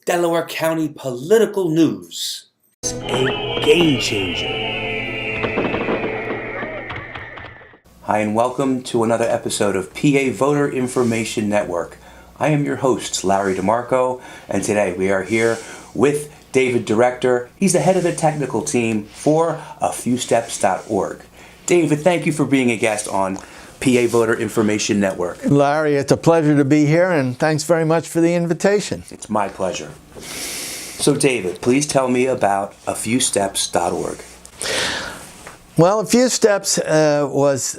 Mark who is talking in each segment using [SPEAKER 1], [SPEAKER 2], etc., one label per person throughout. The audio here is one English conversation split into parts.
[SPEAKER 1] Delaware County political news. It's a game changer. Hi, and welcome to another episode of PA Voter Information Network. I am your host, Larry DeMarco, and today we are here with David Director. He's the head of the technical team for afewsteps.org. David, thank you for being a guest on PA Voter Information Network.
[SPEAKER 2] Larry, it's a pleasure to be here, and thanks very much for the invitation.
[SPEAKER 1] It's my pleasure. So, David, please tell me about afewsteps.org.
[SPEAKER 2] Well, A Few Steps was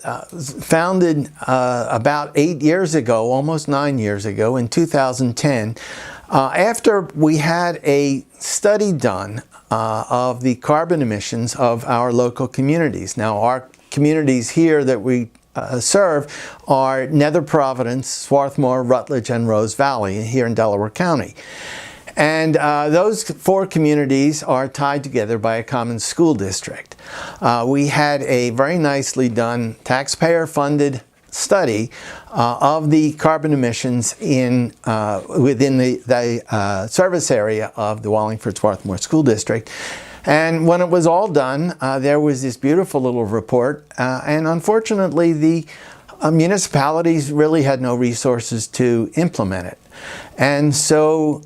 [SPEAKER 2] founded about 8 years ago, almost 9 years ago, in 2010, after we had a study done of the carbon emissions of our local communities. Now, our communities here that we serve are Nether Providence, Swarthmore, Rutledge, and Rose Valley here in Delaware County. And those four communities are tied together by a common school district. We had a very nicely done taxpayer-funded study of the carbon emissions within the service area of the Wallingford-Swarthmore School District. And when it was all done, there was this beautiful little report, and unfortunately the municipalities really had no resources to implement it. And so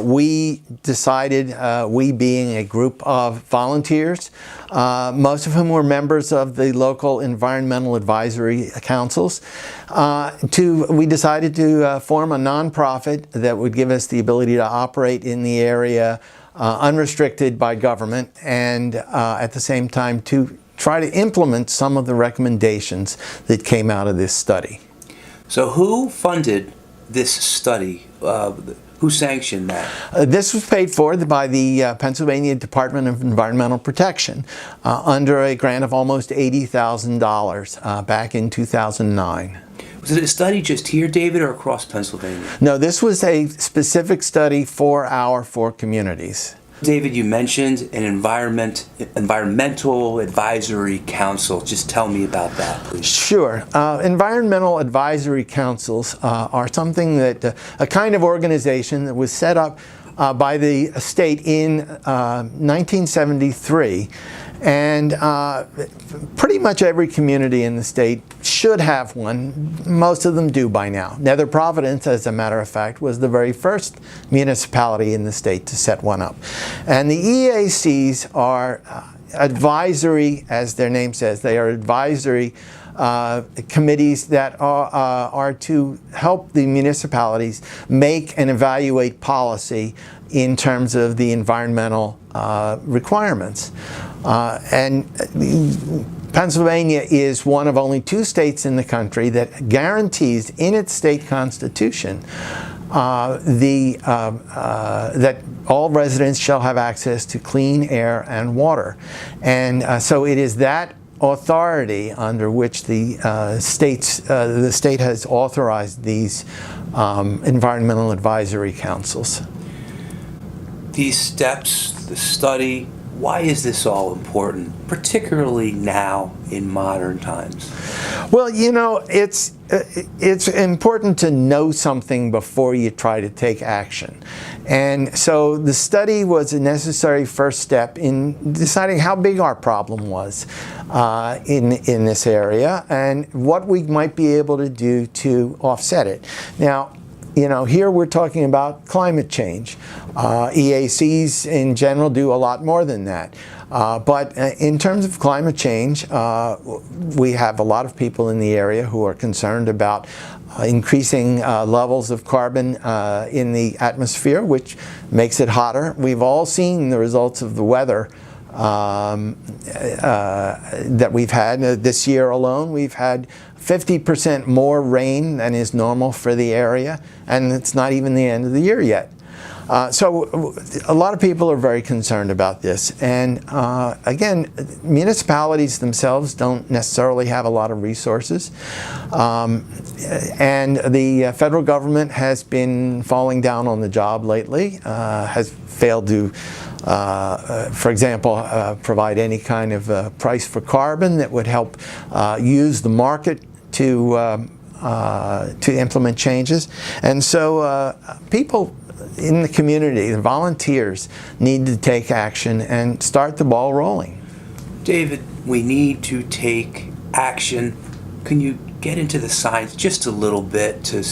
[SPEAKER 2] we decided, we being a group of volunteers, most of whom were members of the local environmental advisory councils, we decided to form a nonprofit that would give us the ability to operate in the area unrestricted by government, and at the same time to try to implement some of the recommendations that came out of this study.
[SPEAKER 1] So who funded this study? Who sanctioned that?
[SPEAKER 2] This was paid for by the Pennsylvania Department of Environmental Protection under a grant of almost $80,000 back in 2009.
[SPEAKER 1] Was it a study just here, David, or across Pennsylvania?
[SPEAKER 2] No, this was a specific study for our four communities.
[SPEAKER 1] David, you mentioned an environmental advisory council. Just tell me about that, please.
[SPEAKER 2] Sure. Environmental advisory councils are something that, a kind of organization that was set up by the state in 1973. And pretty much every community in the state should have one. Most of them do by now. Nether Providence, as a matter of fact, was the very first municipality in the state to set one up. And the EACs are advisory, as their name says. They are advisory committees that are to help the municipalities make and evaluate policy in terms of the environmental requirements. And Pennsylvania is one of only 2 states in the country that guarantees in its state constitution that all residents shall have access to clean air and water. And so it is that authority under which the state has authorized these environmental advisory councils.
[SPEAKER 1] These steps, the study, why is this all important, particularly now in modern times?
[SPEAKER 2] Well, you know, it's important to know something before you try to take action. And so the study was a necessary first step in deciding how big our problem was in this area and what we might be able to do to offset it. Now, you know, here we're talking about climate change. EACs in general do a lot more than that. But in terms of climate change, we have a lot of people in the area who are concerned about increasing levels of carbon in the atmosphere, which makes it hotter. We've all seen the results of the weather that we've had. This year alone, we've had 50% more rain than is normal for the area, and it's not even the end of the year yet. So a lot of people are very concerned about this. And again, municipalities themselves don't necessarily have a lot of resources. And the federal government has been falling down on the job lately, has failed to, for example, provide any kind of price for carbon that would help use the market to implement changes. And so people in the community, the volunteers need to take action and start the ball rolling.
[SPEAKER 1] David, we need to take action. Can you get into the science just a little bit to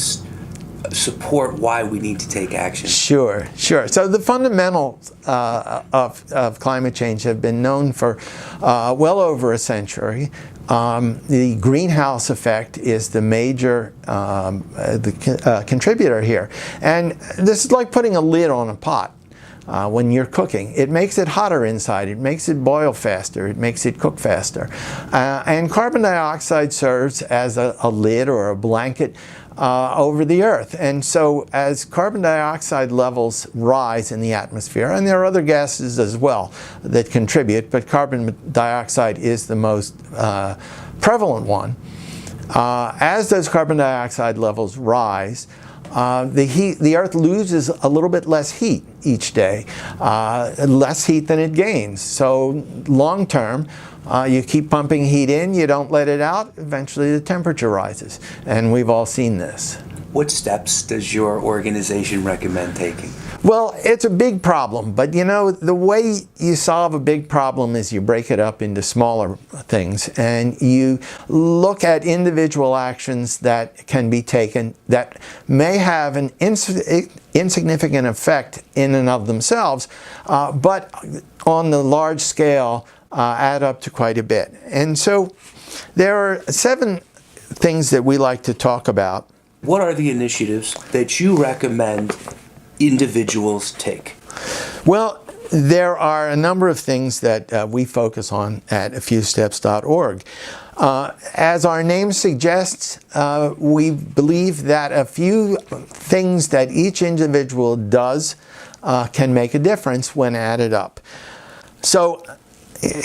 [SPEAKER 1] support why we need to take action?
[SPEAKER 2] Sure. So the fundamentals of climate change have been known for well over a century. The greenhouse effect is the major contributor here. And this is like putting a lid on a pot. When you're cooking, it makes it hotter inside, it makes it boil faster, it makes it cook faster. And carbon dioxide serves as a lid or a blanket over the earth. And so as carbon dioxide levels rise in the atmosphere, and there are other gases as well that contribute, but carbon dioxide is the most prevalent one. As those carbon dioxide levels rise, the Earth loses a little bit less heat each day, less heat than it gains. So long term, you keep pumping heat in, you don't let it out, eventually the temperature rises. And we've all seen this.
[SPEAKER 1] What steps does your organization recommend taking?
[SPEAKER 2] Well, it's a big problem, but you know, the way you solve a big problem is you break it up into smaller things and you look at individual actions that can be taken that may have an insignificant effect in and of themselves, but on the large scale add up to quite a bit. And so there are 7 things that we like to talk about.
[SPEAKER 1] What are the initiatives that you recommend individuals take?
[SPEAKER 2] Well, there are a number of things that we focus on at afewsteps.org. As our name suggests, we believe that a few things that each individual does can make a difference when added up. So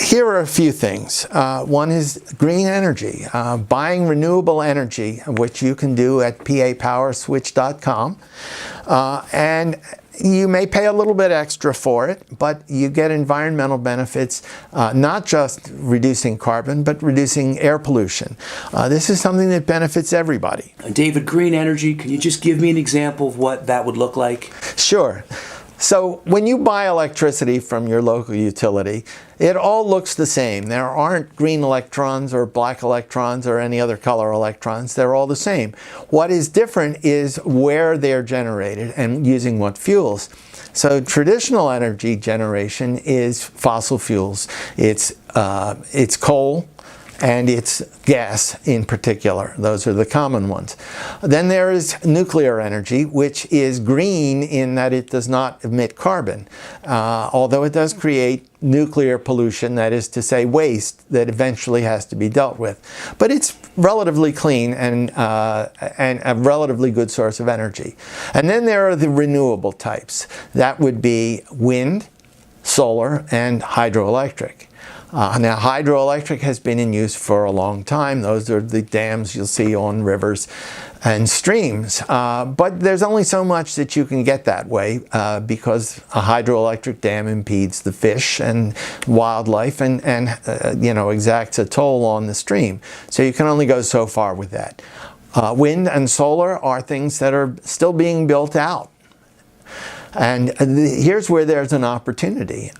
[SPEAKER 2] here are a few things. One is green energy, buying renewable energy, which you can do at papowerswitch.com. And you may pay a little bit extra for it, but you get environmental benefits, not just reducing carbon, but reducing air pollution. This is something that benefits everybody.
[SPEAKER 1] David, green energy, can you just give me an example of what that would look like?
[SPEAKER 2] Sure. So when you buy electricity from your local utility, it all looks the same. There aren't green electrons or black electrons or any other color electrons. They're all the same. What is different is where they're generated and using what fuels. So traditional energy generation is fossil fuels. It's coal, and it's gas in particular. Those are the common ones. Then there is nuclear energy, which is green in that it does not emit carbon, although it does create nuclear pollution, that is to say waste that eventually has to be dealt with. But it's relatively clean and a relatively good source of energy. And then there are the renewable types. That would be wind, solar, and hydroelectric. Now, hydroelectric has been in use for a long time. Those are the dams you'll see on rivers and streams. But there's only so much that you can get that way because a hydroelectric dam impedes the fish and wildlife and exacts a toll on the stream. So you can only go so far with that. Wind and solar are things that are still being built out. And here's where there's an opportunity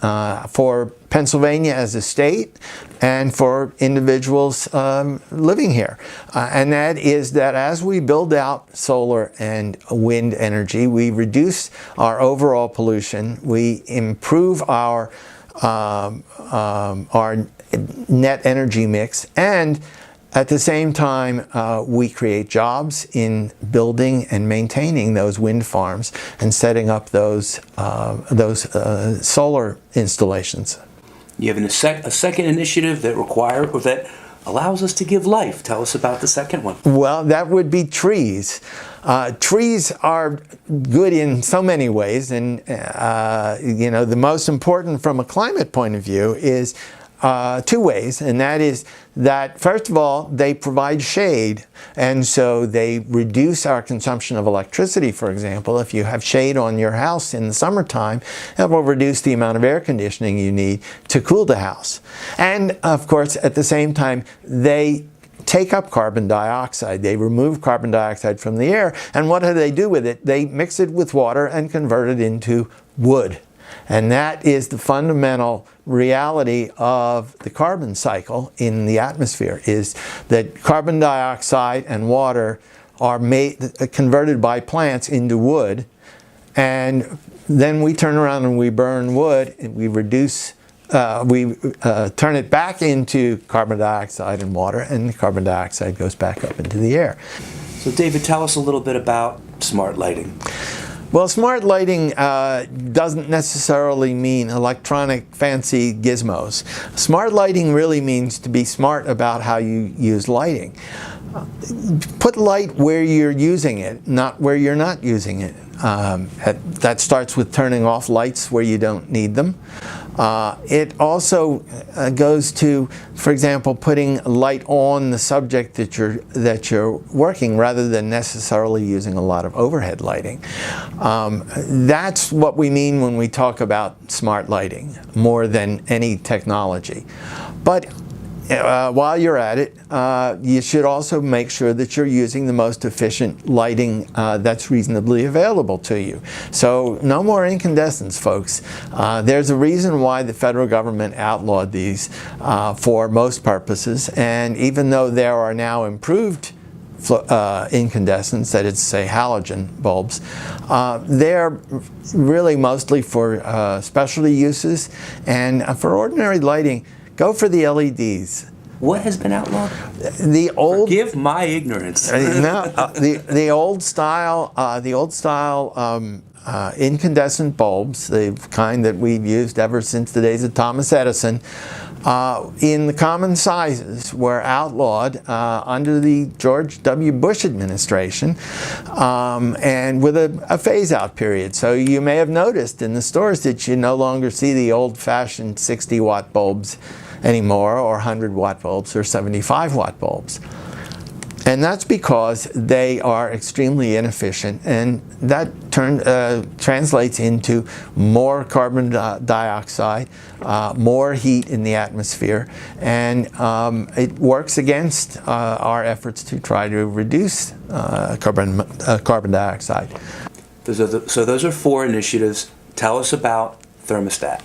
[SPEAKER 2] for Pennsylvania as a state and for individuals living here. And that is that as we build out solar and wind energy, we reduce our overall pollution, we improve our net energy mix, and at the same time, we create jobs in building and maintaining those wind farms and setting up those solar installations.
[SPEAKER 1] You have a second initiative that allows us to give life. Tell us about the second one.
[SPEAKER 2] Well, that would be trees. Trees are good in so many ways, and the most important from a climate point of view is 2 ways, and that is that, first of all, they provide shade, and so they reduce our consumption of electricity, for example. If you have shade on your house in the summertime, it will reduce the amount of air conditioning you need to cool the house. And, of course, at the same time, they take up carbon dioxide. They remove carbon dioxide from the air, and what do they do with it? They mix it with water and convert it into wood. And that is the fundamental reality of the carbon cycle in the atmosphere, is that carbon dioxide and water are converted by plants into wood, and then we turn around and we burn wood, and we turn it back into carbon dioxide and water, and the carbon dioxide goes back up into the air.
[SPEAKER 1] So David, tell us a little bit about smart lighting.
[SPEAKER 2] Well, smart lighting doesn't necessarily mean electronic fancy gizmos. Smart lighting really means to be smart about how you use lighting. Put light where you're using it, not where you're not using it. That starts with turning off lights where you don't need them. It also goes to, for example, putting light on the subject that you're working, rather than necessarily using a lot of overhead lighting. That's what we mean when we talk about smart lighting, more than any technology. But while you're at it, you should also make sure that you're using the most efficient lighting that's reasonably available to you. So no more incandescents, folks. There's a reason why the federal government outlawed these for most purposes, and even though there are now improved incandescents, that is, say, halogen bulbs, they're really mostly for specialty uses, and for ordinary lighting, go for the LEDs.
[SPEAKER 1] What has been outlawed?
[SPEAKER 2] The old.
[SPEAKER 1] Forgive my ignorance.
[SPEAKER 2] The old style incandescent bulbs, the kind that we've used ever since the days of Thomas Edison, in the common sizes, were outlawed under the George W. Bush administration, and with a phase-out period. So you may have noticed in the stores that you no longer see the old-fashioned 60-watt bulbs anymore, or 100-watt bulbs, or 75-watt bulbs. And that's because they are extremely inefficient, and that translates into more carbon dioxide, more heat in the atmosphere, and it works against our efforts to try to reduce carbon dioxide.
[SPEAKER 1] So those are 4 initiatives. Tell us about thermostat.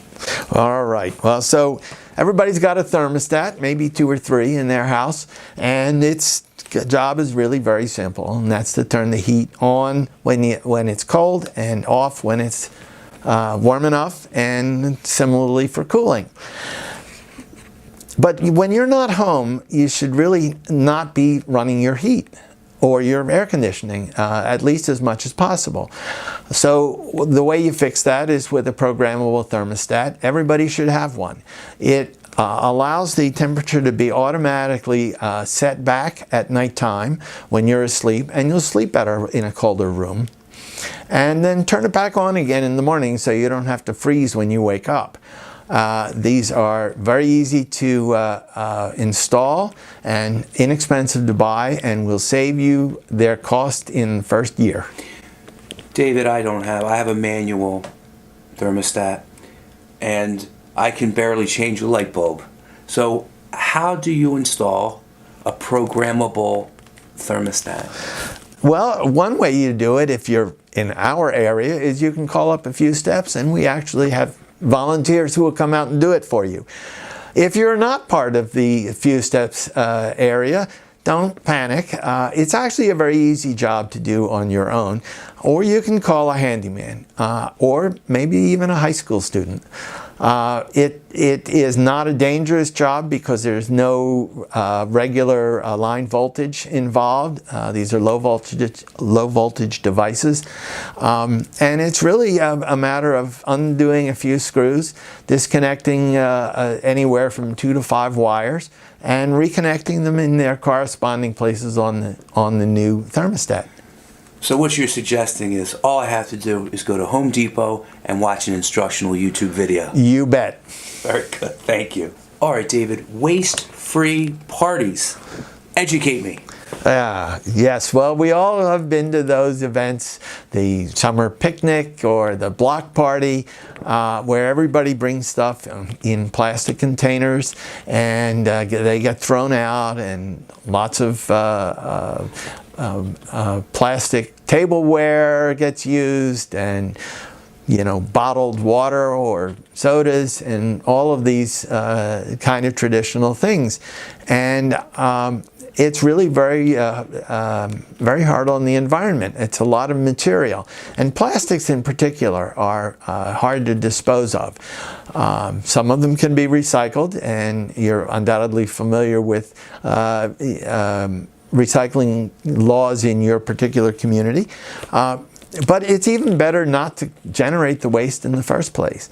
[SPEAKER 2] All right. Well, so everybody's got a thermostat, maybe 2 or 3 in their house, and its job is really very simple, and that's to turn the heat on when it's cold and off when it's warm enough, and similarly for cooling. But when you're not home, you should really not be running your heat or your air conditioning, at least as much as possible. So the way you fix that is with a programmable thermostat. Everybody should have one. It allows the temperature to be automatically set back at nighttime when you're asleep, and you'll sleep better in a colder room. And then turn it back on again in the morning so you don't have to freeze when you wake up. These are very easy to install and inexpensive to buy, and will save you their cost in the first year.
[SPEAKER 1] David, I have a manual thermostat, and I can barely change a light bulb. So how do you install a programmable thermostat?
[SPEAKER 2] Well, one way you do it, if you're in our area, is you can call up a few steps, and we actually have volunteers who will come out and do it for you. If you're not part of the few steps area, don't panic. It's actually a very easy job to do on your own, or you can call a handyman, or maybe even a high school student. It is not a dangerous job because there's no regular line voltage involved. These are low voltage devices, and it's really a matter of undoing a few screws, disconnecting anywhere from 2 to 5 wires, and reconnecting them in their corresponding places on the new thermostat.
[SPEAKER 1] So what you're suggesting is all I have to do is go to Home Depot and watch an instructional YouTube video.
[SPEAKER 2] You bet.
[SPEAKER 1] Very good. Thank you. All right, David, waste-free parties. Educate me.
[SPEAKER 2] Yes, well, we all have been to those events, the summer picnic or the block party, where everybody brings stuff in plastic containers and they get thrown out, and lots of plastic tableware gets used, and bottled water or sodas, and all of these kind of traditional things. And it's really very hard on the environment. It's a lot of material. And plastics in particular are hard to dispose of. Some of them can be recycled, and you're undoubtedly familiar with recycling laws in your particular community. But it's even better not to generate the waste in the first place.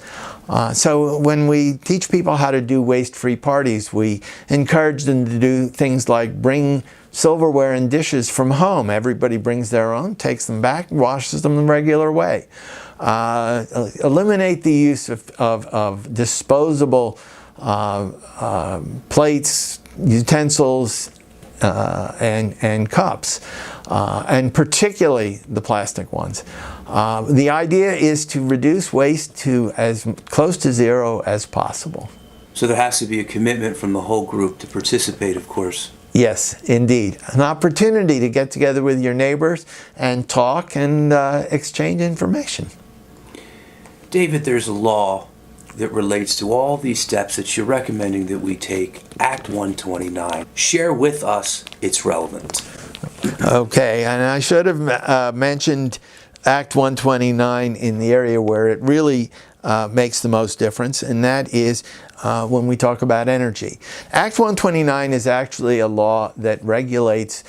[SPEAKER 2] So when we teach people how to do waste-free parties, we encourage them to do things like bring silverware and dishes from home. Everybody brings their own, takes them back, washes them the regular way. Eliminate the use of disposable plates, utensils, and cups, and particularly the plastic ones. The idea is to reduce waste to as close to zero as possible.
[SPEAKER 1] So there has to be a commitment from the whole group to participate, of course.
[SPEAKER 2] Yes, indeed. An opportunity to get together with your neighbors and talk and exchange information.
[SPEAKER 1] David, there's a law that relates to all these steps that you're recommending that we take, Act 129. Share with us its relevance.
[SPEAKER 2] Okay, and I should have mentioned Act 129 in the area where it really makes the most difference, and that is when we talk about energy. Act 129 is actually a law that regulates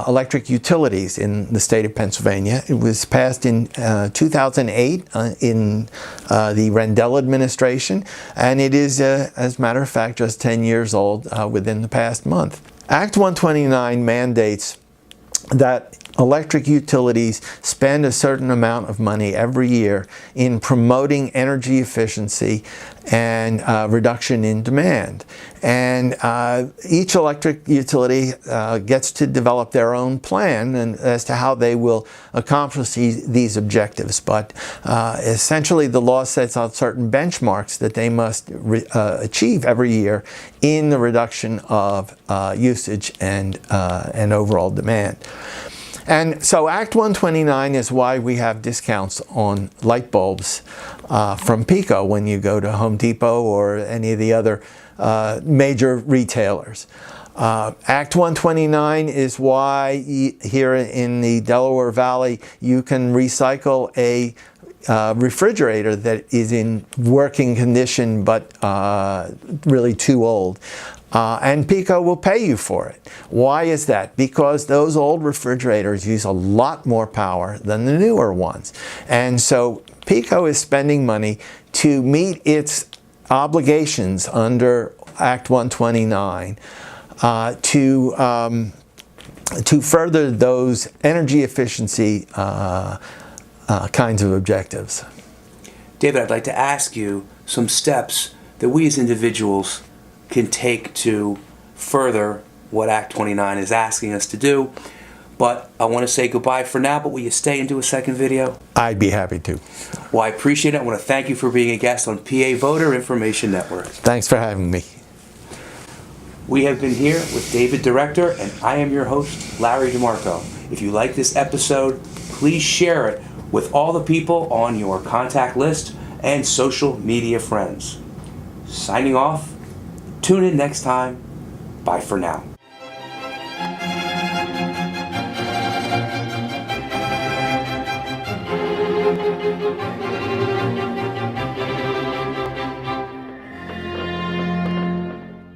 [SPEAKER 2] electric utilities in the state of Pennsylvania. It was passed in 2008 in the Rendell administration, and it is, as a matter of fact, just 10 years old within the past month. Act 129 mandates that electric utilities spend a certain amount of money every year in promoting energy efficiency and reduction in demand. And each electric utility gets to develop their own plan as to how they will accomplish these objectives. But essentially the law sets out certain benchmarks that they must achieve every year in the reduction of usage and overall demand. And so Act 129 is why we have discounts on light bulbs from Pico when you go to Home Depot or any of the other major retailers. Act 129 is why here in the Delaware Valley you can recycle a refrigerator that is in working condition but really too old. And Pico will pay you for it. Why is that? Because those old refrigerators use a lot more power than the newer ones. And so Pico is spending money to meet its obligations under Act 129 to further those energy efficiency kinds of objectives.
[SPEAKER 1] David, I'd like to ask you some steps that we as individuals can take to further what Act 29 is asking us to do. But I want to say goodbye for now, but will you stay and do a second video?
[SPEAKER 2] I'd be happy to.
[SPEAKER 1] Well, I appreciate it. I want to thank you for being a guest on PA Voter Information Network.
[SPEAKER 2] Thanks for having me.
[SPEAKER 1] We have been here with David Director, and I am your host, Larry DeMarco. If you like this episode, please share it with all the people on your contact list and social media friends. Signing off. Tune in next time. Bye for now.